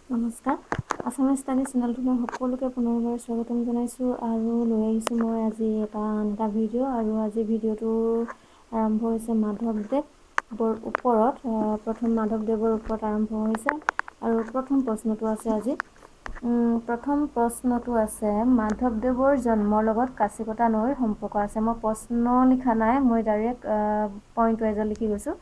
নমস্কাৰ Assamese study চেনেলটো মই সকলোকে পুনৰবাৰ স্বাগতম জনাইছোঁ আৰু লৈ আহিছোঁ মই আজি এটা ভিডিঅ' আৰু আজি ভিডিঅ'টো আৰম্ভ হৈছে মাধৱদেৱৰ ওপৰত প্ৰথম মাধৱদেৱৰ ওপৰত আৰম্ভ হৈছে আৰু প্ৰথম প্ৰশ্নটো আছে আজি প্ৰথম প্ৰশ্নটো আছে মাধৱদেৱৰ জন্মৰ লগত কাছিকটা নৈৰ সম্পৰ্ক আছে মই প্ৰশ্ন লিখা নাই মই ডাইৰেক্ট পইণ্ট ৱাইজত লিখি গৈছোঁ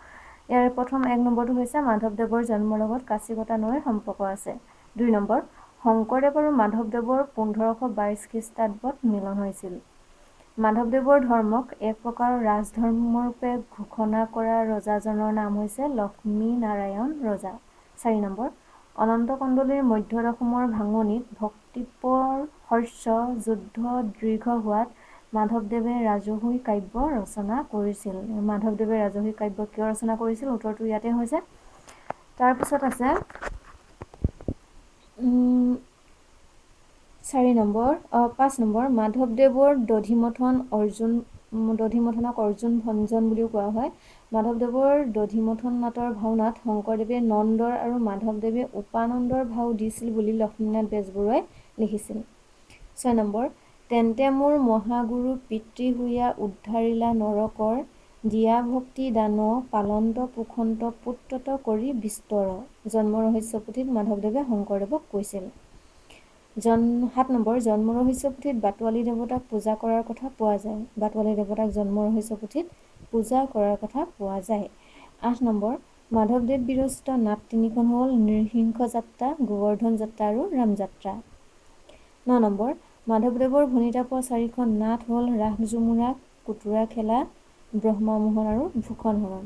ইয়াৰ প্ৰথম এক নম্বৰটো হৈছে মাধৱদেৱৰ জন্মৰ লগত কাছিকটা নৈৰ সম্পৰ্ক আছে 2 নম্বৰ শংকৰদেৱ আৰু মাধৱদেৱৰ 1522 খ্ৰীষ্টাব্দত মিলন হৈছিল মাধৱদেৱৰ ধৰ্মক এক প্ৰকাৰ ৰাজধৰ্মৰূপে ঘোষণা কৰা ৰজাজনৰ নাম হৈছে লক্ষ্মী নাৰায়ণ ৰজা 4 নম্বৰ অনন্ত কণ্ডলীৰ মধ্য দশমৰ ভাঙনিত ভক্তিপৰ শস্য যুদ্ধ দীৰ্ঘ হোৱাত মাধৱদেৱে ৰাজহুই কাব্য ৰচনা কৰিছিল মাধৱদেৱে ৰাজহুই কাব্য কিয় ৰচনা কৰিছিল উত্তৰটো ইয়াতে হৈছে তাৰ পিছত আছে 5 নম্বৰ মাধৱদেৱৰ দধিমথনক অৰ্জুন ভঞ্জন বুলিও কোৱা হয় মাধৱদেৱৰ দধিমথন নাটৰ ভাওনাত শংকৰদেৱে নন্দৰ আৰু মাধৱদেৱে উপানন্দৰ ভাও দিছিল বুলি লক্ষ্মীনাথ বেজবৰুৱাই লিখিছিল 6 নম্বৰ তেন্তে মোৰ মহাগুৰু পিতৃ হৈয়া উদ্ধাৰিলা নৰকৰ দিয়া ভক্তি দান পালন্ত পোখন্ত পুত্ৰত কৰি বিস্তৰ জন্ম ৰহস্য পুথিত মাধৱদেৱে শংকৰদেৱক কৈছিল 7 নম্বৰ জন্ম ৰহস্য পুথিত বাটোৱালী দেৱতাক পূজা কৰাৰ কথা পোৱা যায় বাটোৱালী দেৱতাক জন্ম ৰহস্য পুথিত পূজা কৰাৰ কথা পোৱা যায় 8 নম্বৰ মাধৱদেৱ বিৰচিত নাট তিনিখন হ'ল নৃসিংহ যাত্ৰা গোৱৰ্ধন যাত্ৰা আৰু ৰামযাত্ৰা 9 নম্বৰ মাধৱদেৱৰ ভণিতাপ 4খন নাট হ'ল ৰাস ঝুমুৰা কুটুৰা খেলা ব্ৰহ্মামোহন আৰু ভূষণ হৰণ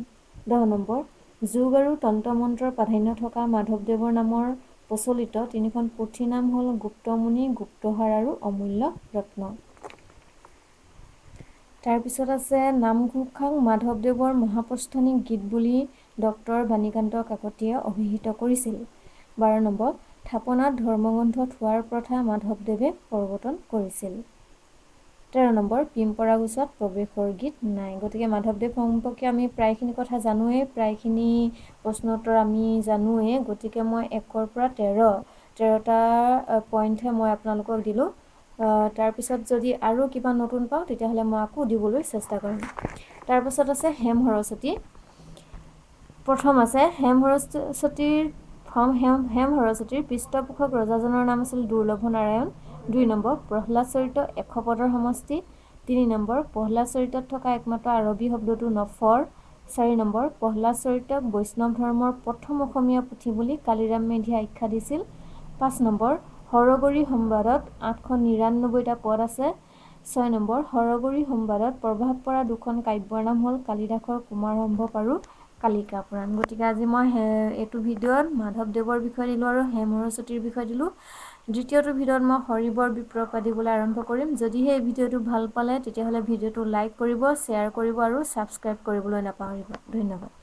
10 নম্বৰ যোগ আৰু তন্ত্ৰ মন্ত্ৰৰ প্ৰাধান্য থকা মাধৱদেৱৰ নামৰ প্ৰচলিত তিনিখন পুথিৰ নাম হ'ল গুপ্তমুনি গুপ্তহাৰ আৰু অমূল্য ৰত্ন তাৰপিছত আছে নামঘোষাক মাধৱদেৱৰ মহাপ্ৰস্থানিক গীত বুলি ডক্টৰ বাণীকান্ত কাকতিয়ে অভিহিত কৰিছিল 12 নম্বৰ থাপনাত ধৰ্মগ্ৰন্থ থোৱাৰ প্ৰথা মাধৱদেৱে প্ৰৱৰ্তন কৰিছিল 13 নম্বৰ পিম্পৰাগুচত প্ৰৱেশৰ গীত নাই গতিকে মাধৱদেৱ সম্পৰ্কে আমি প্ৰায়খিনি কথা জানোৱেই প্ৰায়খিনি প্ৰশ্নোত্তৰ আমি জানোৱেই গতিকে মই 1ৰ পৰা 13টা পইণ্টহে মই আপোনালোকক দিলোঁ তাৰপিছত যদি আৰু কিবা নতুন পাওঁ তেতিয়াহ'লে মই আকৌ দিবলৈ চেষ্টা কৰিম তাৰপিছত আছে হেম সৰস্বতী প্ৰথম আছে হেম সৰস্বতীৰ পৃষ্ঠপোষক ৰজাজনৰ নাম আছিল দুৰ্লভ নাৰায়ণ 2 নম্বৰ প্ৰহ্লাদ চৰিত 100 পদৰ সমষ্টি 3 নম্বৰ প্ৰহ্লাদ চৰিতত থকা একমাত্ৰ আৰবী শব্দটো নফৰ 4 নম্বৰ প্ৰহ্লাদ চৰিতক বৈষ্ণৱ ধৰ্মৰ প্ৰথম অসমীয়া পুথি বুলি কালিৰাম মেধিয়ে আখ্যা দিছিল 5 নম্বৰ হৰগৌৰী সম্বাদত 899টা পদ আছে 6 নম্বৰ হৰগৌৰী সম্বাদত প্ৰভাৱ পৰা দুখন কাব্যৰ নাম হ'ল কালিদাসৰ কুমাৰসম্ভৱ আৰু কালিকা পুৰাণ গতিকে আজি মই এইটো ভিডিঅ'ত মাধৱদেৱৰ বিষয়ে দিলোঁ আৰু হেম সৰস্বতীৰ বিষয়ে দিলোঁ দ্বিতীয়টো ভিডিঅ'ত মই হৰিবৰ বিপ্লৱ দিবলৈ আৰম্ভ কৰিম যদিহে এই ভিডিঅ'টো ভাল পালে তেতিয়াহ'লে ভিডিঅ'টো লাইক কৰিব শ্বেয়াৰ কৰিব আৰু ছাবস্ক্ৰাইব কৰিবলৈ নাপাহৰিব ধন্যবাদ